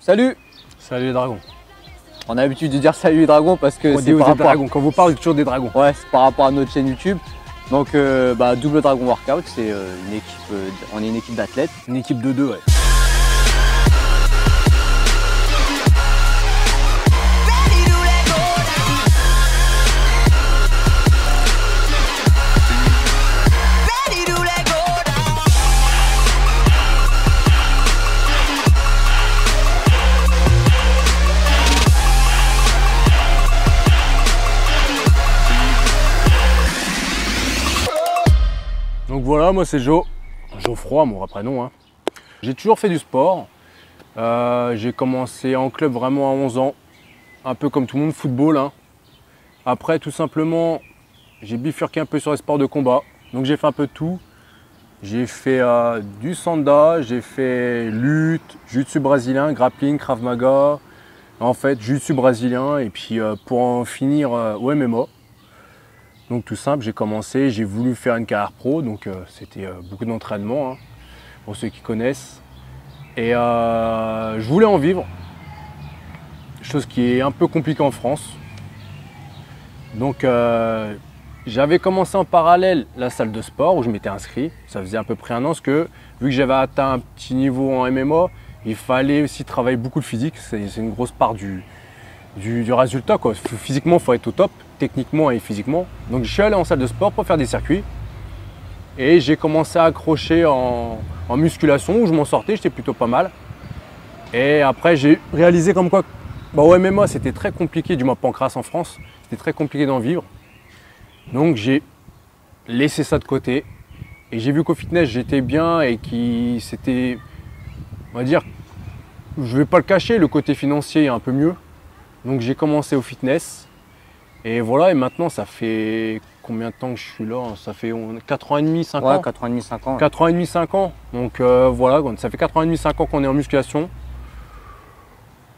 Salut. Salut les dragons. On a l'habitude de dire salut les dragons parce que c'est par rapport... dragons. Quand vous parlez toujours des dragons. Ouais, c'est par rapport à notre chaîne YouTube. Donc Double Dragon Workout, c'est une équipe, on est une équipe d'athlètes. Une équipe de deux, ouais. Donc voilà, moi c'est Geoffroy, mon vrai prénom. Hein. J'ai toujours fait du sport. J'ai commencé en club vraiment à 11 ans, un peu comme tout le monde, football. Hein. Après, tout simplement, j'ai bifurqué un peu sur les sports de combat. Donc j'ai fait un peu de tout. J'ai fait du sanda, j'ai fait lutte, jiu-jitsu brésilien, grappling, krav maga. En fait, jiu-jitsu brésilien et puis pour en finir au MMA. Donc tout simple, j'ai commencé, j'ai voulu faire une carrière pro, donc c'était beaucoup d'entraînement, hein, pour ceux qui connaissent. Et je voulais en vivre, chose qui est un peu compliquée en France. Donc j'avais commencé en parallèle la salle de sport où je m'étais inscrit, ça faisait à peu près un an, parce que vu que j'avais atteint un petit niveau en MMA, il fallait aussi travailler beaucoup de physique, c'est une grosse part du résultat, quoi. Physiquement, il faut être au top, techniquement et physiquement. Donc je suis allé en salle de sport pour faire des circuits et j'ai commencé à accrocher en musculation où je m'en sortais, j'étais plutôt pas mal. Et après j'ai réalisé comme quoi au MMA c'était très compliqué, du moins pancrace en France, c'était très compliqué d'en vivre. Donc j'ai laissé ça de côté et j'ai vu qu'au fitness j'étais bien et qui c'était, on va dire, je vais pas le cacher, le côté financier est un peu mieux. Donc j'ai commencé au fitness et voilà, et maintenant ça fait combien de temps que je suis là? Ça fait 4 ans et demi, 5 ans. Ouais, 4 ans et demi, 5 ans. 4 ans et demi, 5 ans. Donc voilà, ça fait 4 ans et demi, 5 ans qu'on est en musculation.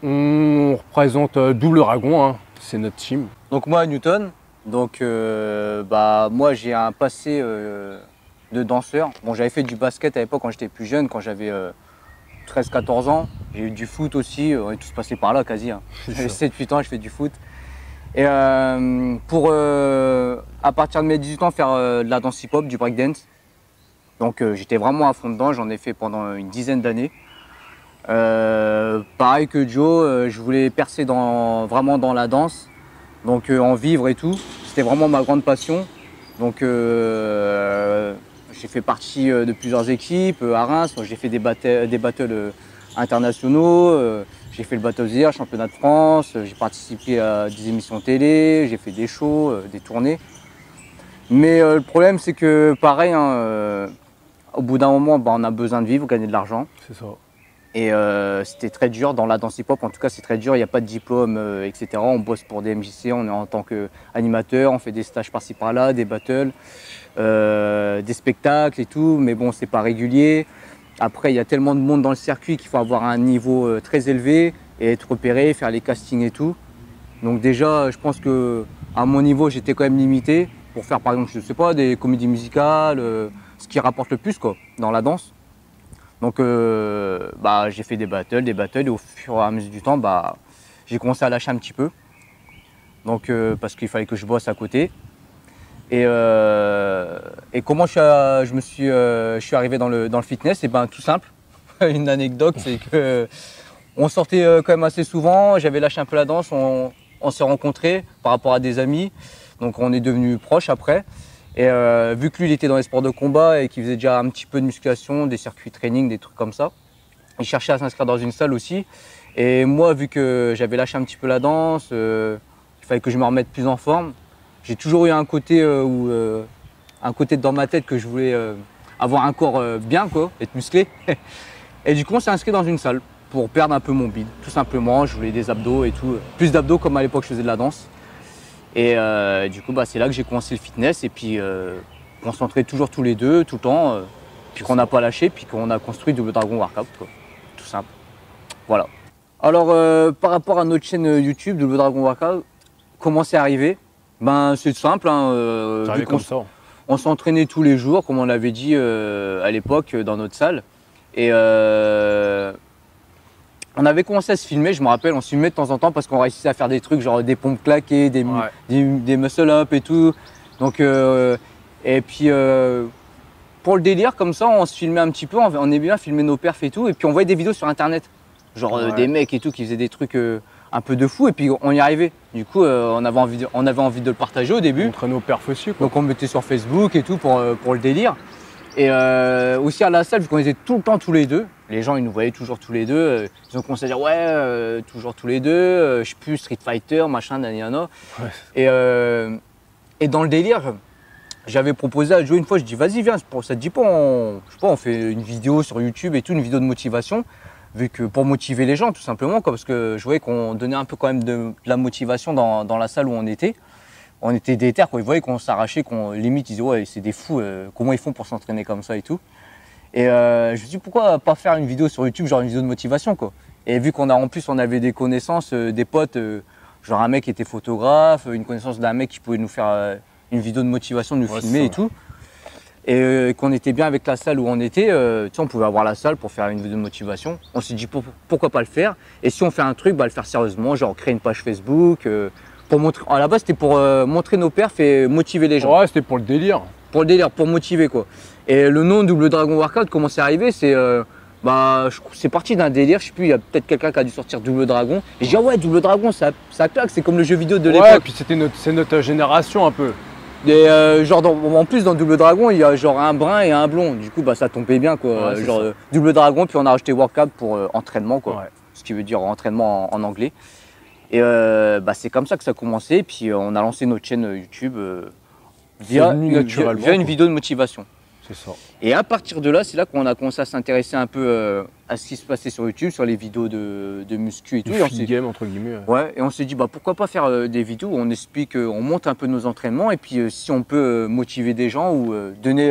On représente Double Dragon, hein, c'est notre team. Donc moi, Newton, donc moi j'ai un passé de danseur. Bon, j'avais fait du basket à l'époque quand j'étais plus jeune, quand j'avais 13-14 ans. J'ai eu du foot aussi, on est tous passés par là quasi. Hein. J'avais 7-8 ans, je fais du foot. Et pour, à partir de mes 18 ans, faire de la danse hip-hop, du breakdance. Donc j'étais vraiment à fond dedans, j'en ai fait pendant une dizaine d'années. Pareil que Joe, je voulais percer vraiment dans la danse, donc en vivre et tout. C'était vraiment ma grande passion. Donc j'ai fait partie de plusieurs équipes à Reims. J'ai fait des battles internationaux. J'ai fait le Battle Year, championnat de France. J'ai participé à des émissions télé. J'ai fait des shows, des tournées. Mais le problème, c'est que pareil, hein, au bout d'un moment, on a besoin de vivre, gagner de l'argent. C'est ça. Et c'était très dur dans la danse hip-hop. En tout cas, c'est très dur. Il n'y a pas de diplôme, etc. On bosse pour des MJC. On est en tant qu'animateur. On fait des stages par-ci par-là, des battles. Des spectacles et tout, mais bon, c'est pas régulier. Après, il y a tellement de monde dans le circuit qu'il faut avoir un niveau très élevé et être repéré, faire les castings et tout. Donc déjà, je pense que à mon niveau, j'étais quand même limité pour faire, par exemple, je sais pas, des comédies musicales, ce qui rapporte le plus, quoi, dans la danse. Donc j'ai fait des battles et au fur et à mesure du temps, j'ai commencé à lâcher un petit peu. Donc parce qu'il fallait que je bosse à côté. Et comment je suis arrivé dans le fitness? Et tout simple, une anecdote, c'est que on sortait quand même assez souvent, j'avais lâché un peu la danse, on s'est rencontrés par rapport à des amis, donc on est devenus proches après. Et vu que lui il était dans les sports de combat et qu'il faisait déjà un petit peu de musculation, des circuits training, des trucs comme ça, il cherchait à s'inscrire dans une salle aussi. Et moi, vu que j'avais lâché un petit peu la danse, il fallait que je me remette plus en forme. J'ai toujours eu un côté dans ma tête que je voulais avoir un corps bien, quoi, être musclé. Et du coup, on s'est inscrit dans une salle pour perdre un peu mon bide. Tout simplement, je voulais des abdos et tout. Plus d'abdos comme à l'époque je faisais de la danse. Et du coup, c'est là que j'ai commencé le fitness. Et puis, on s'entraînait toujours tous les deux, tout le temps. Puis qu'on n'a pas lâché, puis qu'on a construit Double Dragon Workout, quoi. Tout simple. Voilà. Alors, par rapport à notre chaîne YouTube, Double Dragon Workout, comment c'est arrivé? C'est simple, hein, vu qu'on on s'entraînait tous les jours, comme on l'avait dit à l'époque dans notre salle. Et on avait commencé à se filmer, je me rappelle, on se filmait de temps en temps parce qu'on réussissait à faire des trucs genre des pompes claquées, des muscle-up et tout. Donc, et puis pour le délire, comme ça, on se filmait un petit peu, on aimait bien filmer nos perfs et tout. Et puis on voyait des vidéos sur internet, genre des mecs et tout qui faisaient des trucs un peu de fou. Et puis on y arrivait. Du coup, on avait envie de le partager au début. Montrer nos perfs aussi, quoi. Donc on mettait sur Facebook et tout pour le délire. Et aussi à la salle, vu qu'on était tout le temps tous les deux, les gens ils nous voyaient toujours tous les deux, ils ont commencé à dire ouais, toujours tous les deux, je sais plus, Street Fighter, machin, nanana. Ouais. Et dans le délire, j'avais proposé à Joe une fois, je dis vas-y viens, ça te dit pas, je sais pas, on fait une vidéo sur YouTube et tout, une vidéo de motivation, vu que pour motiver les gens tout simplement, quoi, parce que je voyais qu'on donnait un peu quand même de la motivation dans la salle où on était. On était déter, quoi. Ils voyaient qu'on s'arrachait, qu'on limite, ils disaient ouais c'est des fous, comment ils font pour s'entraîner comme ça et tout. Et je me suis dit pourquoi pas faire une vidéo sur YouTube, genre une vidéo de motivation, quoi. Et vu en plus on avait des connaissances, des potes, genre un mec qui était photographe, une connaissance d'un mec qui pouvait nous faire une vidéo de motivation, nous filmer et tout. Et qu'on était bien avec la salle où on était, tu sais, on pouvait avoir la salle pour faire une vidéo de motivation. On s'est dit pourquoi pas le faire. Et si on fait un truc, bah le faire sérieusement, genre créer une page Facebook. Pour montrer, à la base, c'était pour montrer nos perfs et motiver les gens. Ouais, c'était pour le délire. Pour le délire, pour motiver, quoi. Et le nom Double Dragon Workout, comment c'est arrivé, c'est parti d'un délire. Je sais plus, il y a peut-être quelqu'un qui a dû sortir Double Dragon. Et je dis, ah ouais, Double Dragon, ça claque, c'est comme le jeu vidéo de l'époque. Ouais, et puis c'est notre génération un peu. Et en plus, dans Double Dragon, il y a genre un brun et un blond. Du coup, bah, ça tombait bien, quoi. Ouais, genre Double Dragon, puis on a rajouté Workout pour entraînement, quoi. Ouais. Ce qui veut dire entraînement en anglais. Et c'est comme ça que ça a commencé. Puis on a lancé notre chaîne YouTube via une vidéo de motivation. C'est ça. Et à partir de là, c'est là qu'on a commencé à s'intéresser un peu à ce qui se passait sur YouTube, sur les vidéos de muscu et tout. Du fit game, entre guillemets. Ouais, et on s'est dit, bah, pourquoi pas faire des vidéos où on explique, on monte un peu nos entraînements et puis si on peut motiver des gens ou donner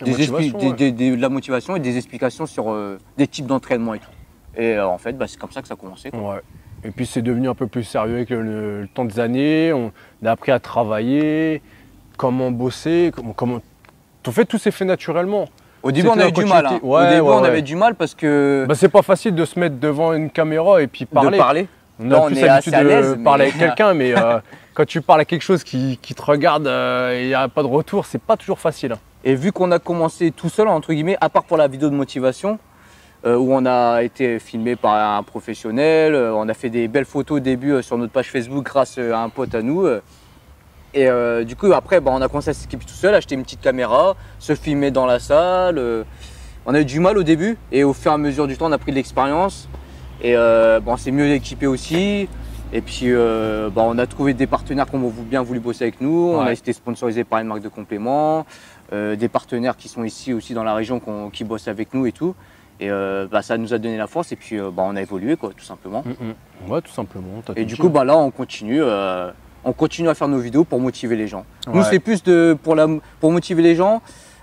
de la motivation et des explications sur des types d'entraînement et tout. Et en fait, c'est comme ça que ça a commencé, quoi. Ouais. Et puis c'est devenu un peu plus sérieux avec le temps des années. On a appris à travailler, comment bosser, En fait, tout s'est fait naturellement. Au début, on avait du mal. On avait du mal parce que. C'est pas facile de se mettre devant une caméra et puis parler. De parler. On a plus l'habitude de parler avec quelqu'un, mais quand tu parles à quelque chose qui te regarde et il n'y a pas de retour, c'est pas toujours facile. Et vu qu'on a commencé tout seul, entre guillemets, à part pour la vidéo de motivation, où on a été filmé par un professionnel, on a fait des belles photos au début sur notre page Facebook grâce à un pote à nous. Et du coup, après, on a commencé à s'équiper tout seul, acheter une petite caméra, se filmer dans la salle. On a eu du mal au début et au fur et à mesure du temps, on a pris de l'expérience. Et on s'est mieux équipé aussi. Et puis, on a trouvé des partenaires qui ont bien voulu bosser avec nous. Ouais. On a été sponsorisé par une marque de compléments, des partenaires qui sont ici aussi dans la région qui bossent avec nous et tout. Et ça nous a donné la force et puis on a évolué, quoi, tout simplement. Ouais, tout simplement. Et du coup, là, on continue à faire nos vidéos pour motiver les gens. Ouais. Nous, c'est plus pour motiver les gens,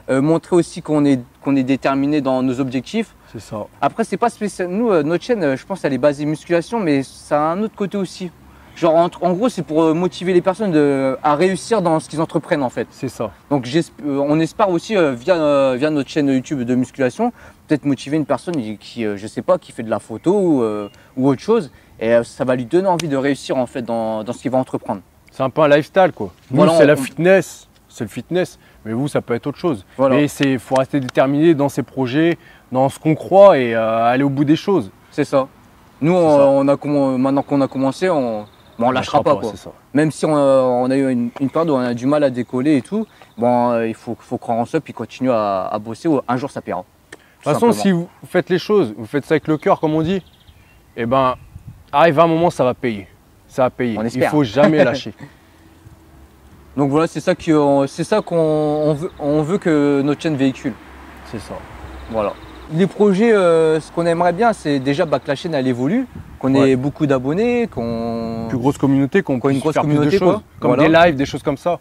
montrer aussi qu'on est déterminé dans nos objectifs. C'est ça. Après, c'est pas spécial. Nous, notre chaîne, je pense, elle est basée musculation, mais ça a un autre côté aussi. Genre, en gros, c'est pour motiver les personnes à réussir dans ce qu'ils entreprennent, en fait. C'est ça. Donc, on espère aussi, via notre chaîne YouTube de musculation, peut-être motiver une personne qui, je sais pas, qui fait de la photo ou autre chose. Et ça va lui donner envie de réussir, en fait, dans ce qu'il va entreprendre. C'est un peu un lifestyle, quoi. Nous, voilà, c'est la fitness. C'est le fitness. Mais vous, ça peut être autre chose. Voilà. Mais il faut rester déterminé dans ses projets, dans ce qu'on croit et aller au bout des choses. C'est ça. Nous, maintenant qu'on a commencé, on lâchera pas, quoi. Ça. Même si on a eu une période où on a du mal à décoller et tout, il faut croire en ça puis continuer à bosser. Un jour, ça paiera. De toute façon, si vous faites les choses, vous faites ça avec le cœur, comme on dit, et arrive un moment, ça va payer. Ça va payer. Il ne faut jamais lâcher. Donc voilà, c'est ça qu'on veut que notre chaîne véhicule. C'est ça. Voilà. Les projets, ce qu'on aimerait bien, c'est déjà que la chaîne elle évolue, qu'on ait beaucoup d'abonnés, plus grosse communauté, qu'on puisse faire plus de choses, comme des lives, des choses comme ça.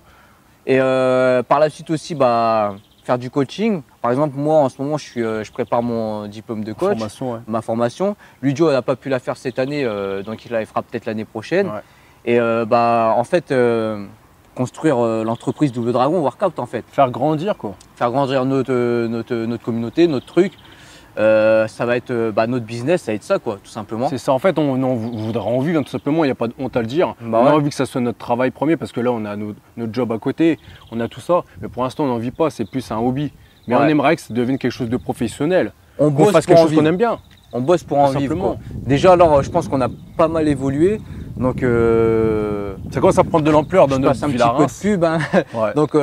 Et par la suite aussi, faire du coaching. Par exemple, moi en ce moment, je prépare mon diplôme de coach, ma formation. Ludio n'a pas pu la faire cette année, donc il la fera peut-être l'année prochaine. Ouais. Et en fait, construire l'entreprise Double Dragon Workout, en fait. Faire grandir, quoi. Faire grandir notre communauté, notre truc. Ça va être notre business, ça va être ça quoi, tout simplement. C'est ça, en fait, on voudra en vivre tout simplement, il n'y a pas de honte à le dire. Bah on a ouais. envie que ça soit notre travail premier parce que là, on a notre job à côté, on a tout ça. Mais pour l'instant, on n'en vit pas, c'est plus un hobby. Mais Ouais. on aimerait que ça devienne quelque chose de professionnel, On qu'on bosse fasse pour quelque en chose qu'on vivre. aime bien. On bosse pour en Tout vivre. simplement. Quoi. Déjà, alors, je pense qu'on a pas mal évolué. Donc, Ça commence à prendre de l'ampleur dans je notre passe un ville petit à peu de Reims. pub. Hein. Ouais. Donc,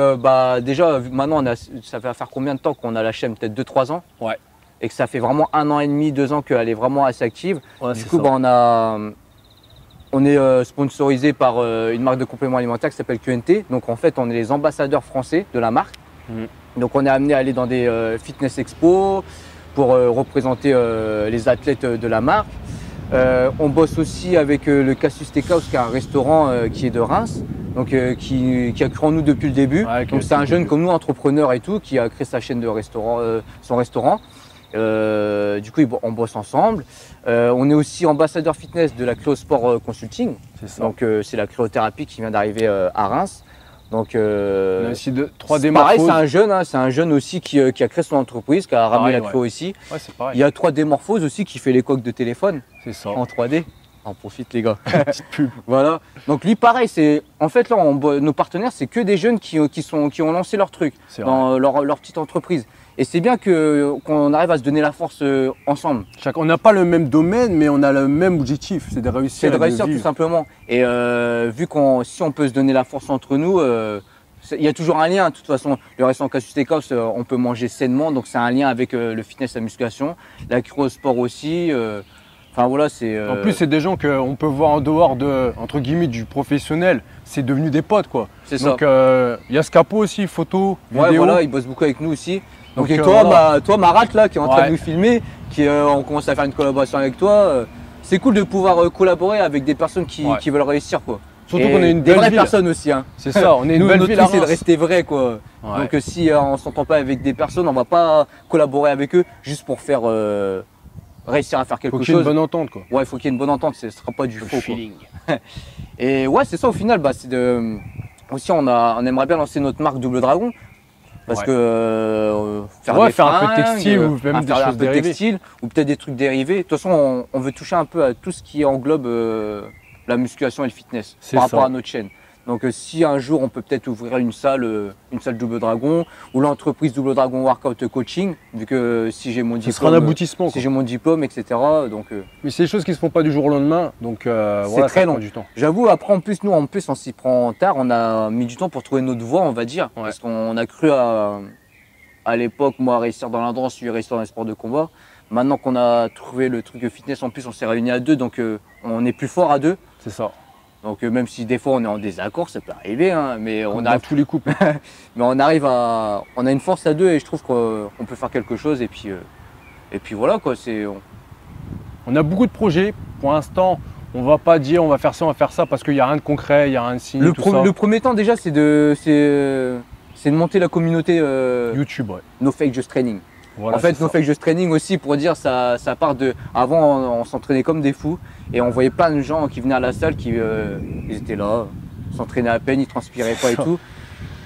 déjà, maintenant, ça va faire combien de temps qu'on a la chaîne? Peut-être 2-3 ans. Ouais. Et que ça fait vraiment 1 an et demi, 2 ans qu'elle est vraiment assez active. Ouais, Du c'est coup, ça. on est sponsorisé par une marque de compléments alimentaires qui s'appelle QNT. Donc, en fait, on est les ambassadeurs français de la marque. Donc, on est amené à aller dans des fitness expos pour représenter les athlètes de la marque. On bosse aussi avec le Cassius Steakhouse, qui est un restaurant qui est de Reims, donc qui a cru en nous depuis le début. Ouais, donc c'est un jeune comme nous, entrepreneur et tout, qui a créé sa chaîne de restaurant, son restaurant. Du coup, on bosse ensemble. On est aussi ambassadeur fitness de la Cryosport Consulting. C'est ça. Donc c'est la cryothérapie qui vient d'arriver à Reims. Donc On a aussi 3 c'est pareil, démorphoses. c'est un jeune aussi qui a créé son entreprise, qui a ramené Pareil, la cryo ici. Ouais, c'est pareil. Il y a 3D Morphose aussi qui fait les coques de téléphone C'est ça. en 3D. On profite les gars. Petite pub. Voilà. Donc lui pareil, c'est en fait là nos partenaires c'est que des jeunes qui ont lancé leur truc C'est vrai. dans leur petite entreprise. Et c'est bien qu'on arrive à se donner la force ensemble. On n'a pas le même domaine, mais on a le même objectif, c'est de réussir. C'est de et réussir tout vivre. simplement. Et si on peut se donner la force entre nous, il y a toujours un lien. De toute façon, le restaurant Cassius Steakhouse, on peut manger sainement, donc c'est un lien avec le fitness, la musculation, la cryosport aussi. Enfin voilà, c'est. En plus, c'est des gens qu'on peut voir en dehors de, entre guillemets, du professionnel. C'est devenu des potes, quoi. c'est ça. Donc, il y a Scapo aussi, photo, Ouais, vidéo. voilà, il bosse beaucoup avec nous aussi. Donc, et voilà. toi, Marat, là, qui est en train Ouais. de nous filmer, on commence à faire une collaboration avec toi. C'est cool de pouvoir collaborer avec des personnes qui veulent réussir, quoi. Surtout Et qu'on est une des belle vraies ville. personnes aussi, hein. C'est ça, on est une Nous, belle notre ville à truc, c'est de Reims. rester vrai, quoi. Ouais. Donc, si on s'entend pas avec des personnes, on va pas collaborer avec eux juste pour faire réussir à faire quelque Faut qu'il y ait chose. une bonne entente, quoi. Ouais, il faut qu'il y ait une bonne entente, ce sera pas du faux, quoi. feeling. Et ouais, c'est ça au final. Aussi, on aimerait bien lancer notre marque Double Dragon. Parce Ouais. que faire Ouais, des faire un peu de fringues, textile ou même des faire un choses peu de dérivées. textile ou peut-être des trucs dérivés. De toute façon, on veut toucher un peu à tout ce qui englobe la musculation et le fitness C'est par rapport ça. à notre chaîne. Donc si un jour on peut peut-être ouvrir une salle Double Dragon ou l'entreprise Double Dragon Workout Coaching, vu que si j'ai mon Ce sera un diplôme, aboutissement, si quoi. j'ai mon diplôme, etc. Donc Mais c'est des choses qui se font pas du jour au lendemain, donc voilà, très ça long. prend du temps. j'avoue, après en plus nous on s'y prend tard, on a mis du temps pour trouver notre voie, on va dire, Ouais. parce qu'on a cru à l'époque, moi, réussir dans l'endurance, lui réussir dans les sports de combat. Maintenant qu'on a trouvé le truc de fitness, en plus, on s'est réunis à deux, donc on est plus fort à deux. C'est ça. Donc même si des fois on est en désaccord, ça peut arriver, hein, mais Comme on dans arrive, tous les couples. mais on a une force à deux et je trouve qu'on peut faire quelque chose et puis voilà quoi. On a beaucoup de projets. Pour l'instant, on va pas dire on va faire ça parce qu'il n'y a rien de concret, il n'y a rien de signé, tout ça. Le premier temps déjà, c'est de monter la communauté YouTube, ouais. No Fake Just Training. Voilà, En fait, c'est No ça. Fake Just Training aussi, pour dire, ça part de. Avant, on s'entraînait comme des fous et on voyait plein de gens qui venaient à la salle, ils étaient là, s'entraînaient à peine, ils transpiraient pas et tout.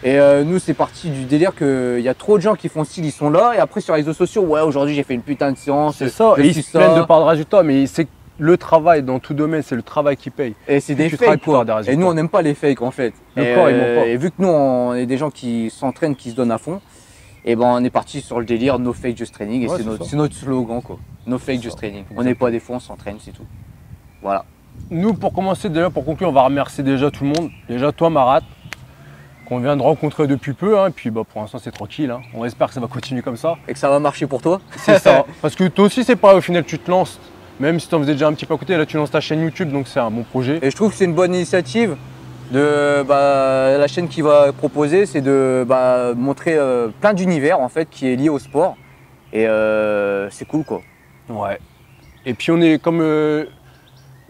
Et nous, c'est parti du délire qu'il y a trop de gens qui font style, ils sont là et après sur les réseaux sociaux, ouais, aujourd'hui j'ai fait une putain de séance. C'est ça, je et ils suis se plaignent de pas de résultats, mais c'est le travail dans tout domaine, c'est le travail qui paye. Et c'est Plus des tu travailles, fakes plus t'auras quoi. des résultats. Et nous, on n'aime pas les fakes en fait. Le corps, il ment pas. Et vu que nous, on est des gens qui s'entraînent, qui se donnent à fond, et ben on est parti sur le délire No Fake Just Training et Ouais, c'est c'est ça. notre slogan quoi. No Fake Just Training. On n'est pas des faux, on s'entraîne, c'est tout. Voilà. Nous, pour commencer, déjà, pour conclure, on va remercier déjà tout le monde. Déjà, toi, Marat, qu'on vient de rencontrer depuis peu. Hein, et puis, bah, pour l'instant, c'est tranquille. Hein. On espère que ça va continuer comme ça. Et que ça va marcher pour toi. C'est ça. Parce que toi aussi, c'est pas au final, tu te lances. Même si tu en faisais déjà un petit peu à côté, là, tu lances ta chaîne YouTube, donc c'est un bon projet. Et je trouve que c'est une bonne initiative de la chaîne qui va proposer, c'est de montrer plein d'univers en fait qui est lié au sport. Et c'est cool quoi. Ouais. Et puis, on est comme.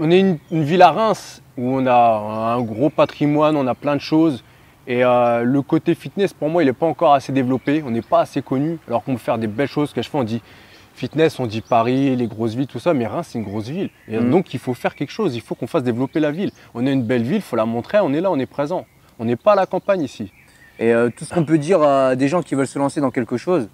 On est une ville à Reims où on a un gros patrimoine, on a plein de choses. Et le côté fitness, pour moi, il n'est pas encore assez développé. On n'est pas assez connu, alors qu'on peut faire des belles choses. Qu'à chaque fois, on dit fitness, on dit Paris, les grosses villes, tout ça. Mais Reims, c'est une grosse ville. Et donc, il faut faire quelque chose. Il faut qu'on fasse développer la ville. On est une belle ville, il faut la montrer. On est là, on est présent. On n'est pas à la campagne ici. Et tout ce qu'on peut dire à des gens qui veulent se lancer dans quelque chose,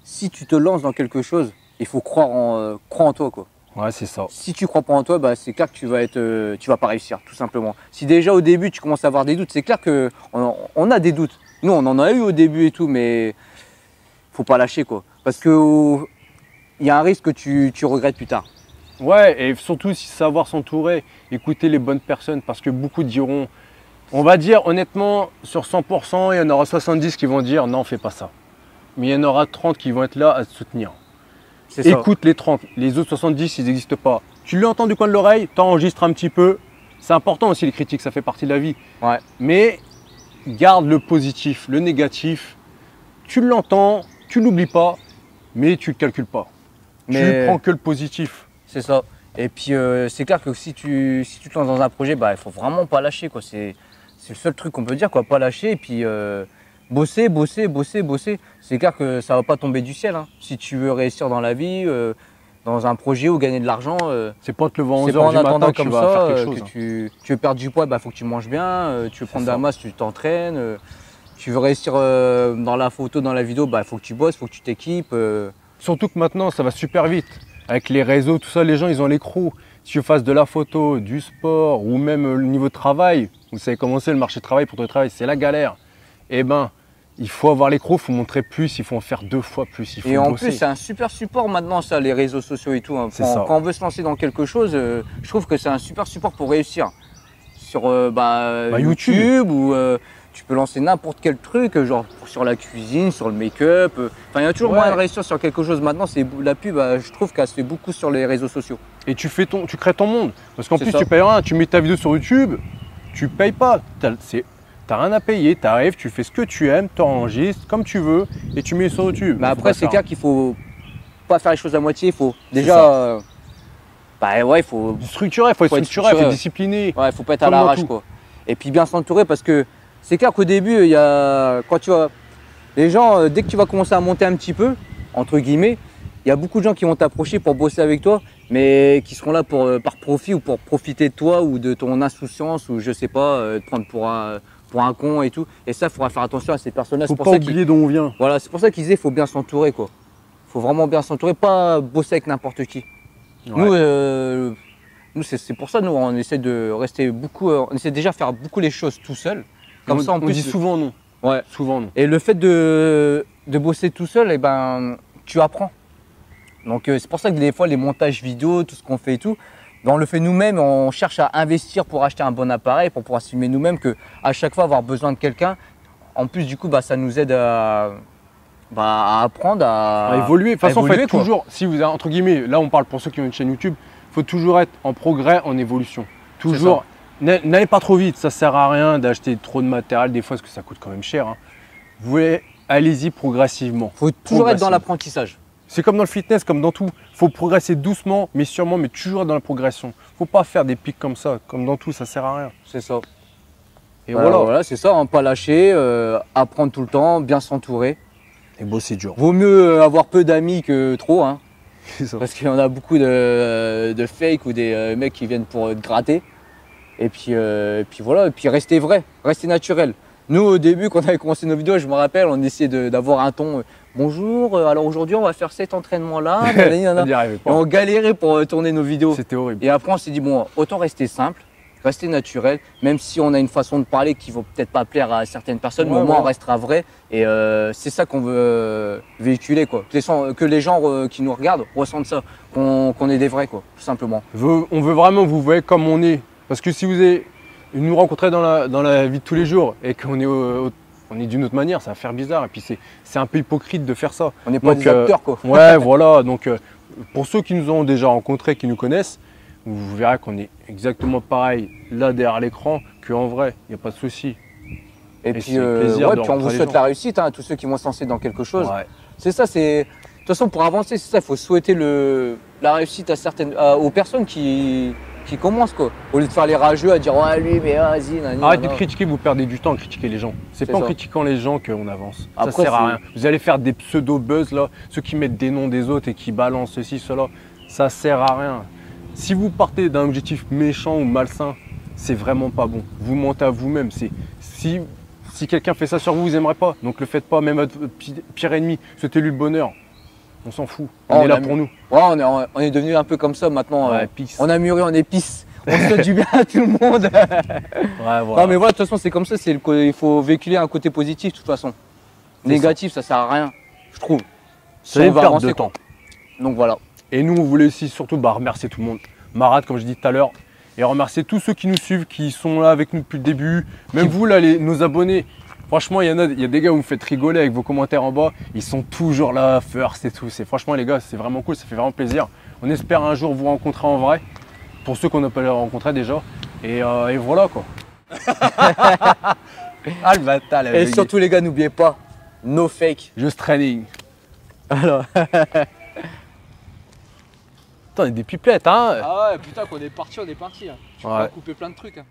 si tu te lances dans quelque chose, il faut croire en toi, quoi. Ouais, c'est ça. Si tu crois pas en toi, bah, c'est clair que tu vas pas réussir, tout simplement. Si déjà au début tu commences à avoir des doutes, c'est clair qu'on a des doutes. Nous, on en a eu au début et tout, mais faut pas lâcher, quoi. Parce que il y a un risque que tu regrettes plus tard. Ouais, et surtout savoir s'entourer, écouter les bonnes personnes, parce que beaucoup diront, on va dire honnêtement, sur 100%, il y en aura 70 qui vont dire non, fais pas ça. Mais il y en aura 30 qui vont être là à te soutenir. Écoute les 30, les autres 70, ils n'existent pas. Tu l'entends du coin de l'oreille, t'enregistres un petit peu. C'est important aussi les critiques, ça fait partie de la vie. Ouais. Mais garde le positif, le négatif. Tu l'entends, tu l'oublies pas, mais tu le calcules pas. Tu prends que le positif. C'est ça. Et puis c'est clair que si tu te lances dans un projet, bah, il faut vraiment pas lâcher, quoi. C'est le seul truc qu'on peut dire, quoi, pas lâcher. Et puis bosser. C'est clair que ça va pas tomber du ciel, hein. Si tu veux réussir dans la vie, dans un projet ou gagner de l'argent, c'est pas te lever en 11 c'est pas heures en du attendant matin que comme tu vas ça faire quelque chose. que tu veux perdre du poids, bah, faut que tu manges bien. Tu veux prendre de la masse, tu t'entraînes. Tu veux réussir dans la photo, dans la vidéo, bah, faut que tu bosses, faut que tu t'équipes. Surtout que maintenant, ça va super vite. Avec les réseaux, tout ça, les gens, ils ont l'écrou. Si tu fasses de la photo, du sport ou même le niveau de travail, vous savez comment c'est le marché de travail pour trouver du travail, c'est la galère. Eh ben, il faut avoir l'écrou, il faut montrer plus, il faut en faire 2 fois plus. Il faut et en bosser. plus, c'est un super support maintenant, ça, les réseaux sociaux et tout, hein. Quand on veut se lancer dans quelque chose, je trouve que c'est un super support pour réussir. Sur YouTube ou tu peux lancer n'importe quel truc, genre sur la cuisine, sur le make-up. Enfin, il y a toujours moyen de réussir sur quelque chose. Maintenant, la pub, je trouve qu'elle se fait beaucoup sur les réseaux sociaux. Et tu crées ton monde. Parce qu'en plus, tu payes rien. Tu mets ta vidéo sur YouTube, tu payes pas. T'as rien à payer. Tu arrives, tu fais ce que tu aimes, tu enregistres comme tu veux et tu mets sur YouTube. Mais après, c'est clair qu'il faut pas faire les choses à moitié. Il faut déjà. Il faut structurer, il faut être discipliné. Ouais, il faut pas être à l'arrache, quoi. Et puis bien s'entourer parce que c'est clair qu'au début, quand tu vas, les gens, dès que tu vas commencer à monter un petit peu, entre guillemets, il y a beaucoup de gens qui vont t'approcher pour bosser avec toi, mais qui seront là par profit ou pour profiter de toi ou de ton insouciance ou je sais pas, te prendre pour un con et tout. Et ça, il faudra faire attention à ces personnes-là. Faut pas oublier d'où on vient. Voilà, c'est pour ça qu'ils disaient qu'il faut bien s'entourer, quoi. Faut vraiment bien s'entourer, pas bosser avec n'importe qui. Ouais. Nous c'est pour ça, nous, on essaie de rester beaucoup, on essaie déjà de faire beaucoup les choses tout seul. Comme ça, on dit souvent non. Ouais. Souvent non. Et le fait de bosser tout seul, eh ben, tu apprends. Donc c'est pour ça que des fois, les montages vidéo, tout ce qu'on fait et tout, ben, on le fait nous-mêmes. On cherche à investir pour acheter un bon appareil, pour pouvoir filmer nous-mêmes, qu'à chaque fois avoir besoin de quelqu'un. En plus, du coup, ça nous aide à apprendre, à évoluer. De toute façon, faites toujours, si vous avez, entre guillemets, là on parle pour ceux qui ont une chaîne YouTube, il faut toujours être en progrès, en évolution. Toujours. N'allez pas trop vite, ça sert à rien d'acheter trop de matériel des fois parce que ça coûte quand même cher, hein. Vous voulez, allez-y progressivement. Il faut toujours être dans l'apprentissage. C'est comme dans le fitness, comme dans tout. Il faut progresser doucement, mais sûrement, mais toujours dans la progression. Il ne faut pas faire des pics comme ça, comme dans tout, ça sert à rien. C'est ça. Et voilà, c'est ça, hein, pas lâcher, apprendre tout le temps, bien s'entourer. Et bosser dur. Vaut mieux avoir peu d'amis que trop, hein. Parce qu'il y en a beaucoup de fake ou des mecs qui viennent pour te gratter. Et puis voilà, et puis rester vrai, rester naturel. Nous, au début, quand on avait commencé nos vidéos, je me rappelle, on essayait d'avoir un ton bonjour, alors aujourd'hui, on va faire cet entraînement-là. On galérait pour tourner nos vidéos. C'était horrible. Et après, on s'est dit, bon, autant rester simple, rester naturel, même si on a une façon de parler qui ne va peut-être pas plaire à certaines personnes, mais au moins on restera vrai. Et c'est ça qu'on veut véhiculer, quoi. Que les gens qui nous regardent ressentent ça, qu'on est des vrais, quoi, tout simplement. On veut vraiment vous voir comme on est. Parce que si vous nous rencontrez dans la vie de tous les jours et qu'on est d'une autre manière, ça va faire bizarre. Et puis c'est un peu hypocrite de faire ça. On n'est pas des acteurs, quoi. Ouais, voilà. Donc pour ceux qui nous ont déjà rencontrés, qui nous connaissent, vous verrez qu'on est exactement pareil là derrière l'écran qu'en vrai. Il n'y a pas de souci. Et puis on vous souhaite la réussite, hein, à tous ceux qui vont se lancer dans quelque chose. Ouais. C'est ça, de toute façon, pour avancer, c'est ça, il faut souhaiter la réussite aux personnes qui commencent, quoi. Au lieu de faire les rageux à dire ouais lui mais vas-y. Arrêtez de critiquer, vous perdez du temps à critiquer les gens. C'est pas en critiquant les gens qu'on avance. Après, ça sert à rien. Vous allez faire des pseudo-buzz là, ceux qui mettent des noms des autres et qui balancent ceci, cela, ça sert à rien. Si vous partez d'un objectif méchant ou malsain, c'est vraiment pas bon. Vous mentez à vous-même. Si quelqu'un fait ça sur vous, vous n'aimerez pas. Donc le faites pas, même votre pire ennemi, souhaitez-lui le bonheur. On s'en fout. Oh, On est là pour nous. Ouais, on est devenu un peu comme ça maintenant. Ouais, peace. On a mûri, on est pisse. On souhaite du bien à tout le monde. Ouais, voilà. Non mais voilà, de toute façon c'est comme ça, il faut véhiculer un côté positif de toute façon. Négatif, ça sert à rien, je trouve. Si C'est on une va perte avancer, de temps. donc voilà. Et nous, on voulait aussi surtout remercier tout le monde. Marat, comme je dis tout à l'heure, et remercier tous ceux qui nous suivent, qui sont là avec nous depuis le début. Même vous, là, nos abonnés. Franchement, il y a des gars, vous me faites rigoler avec vos commentaires en bas. Ils sont toujours là, first et tout. Franchement, les gars, c'est vraiment cool, ça fait vraiment plaisir. On espère un jour vous rencontrer en vrai. Pour ceux qu'on n'a pas rencontrés déjà. Et voilà quoi. Ah le bâtard, Et surtout les gars, n'oubliez pas, no fake. Just training. Alors. Putain, on est des pipettes, hein. Ah ouais, putain, qu'on est parti, on est parti. Hein. Tu Ouais. peux couper plein de trucs. Hein.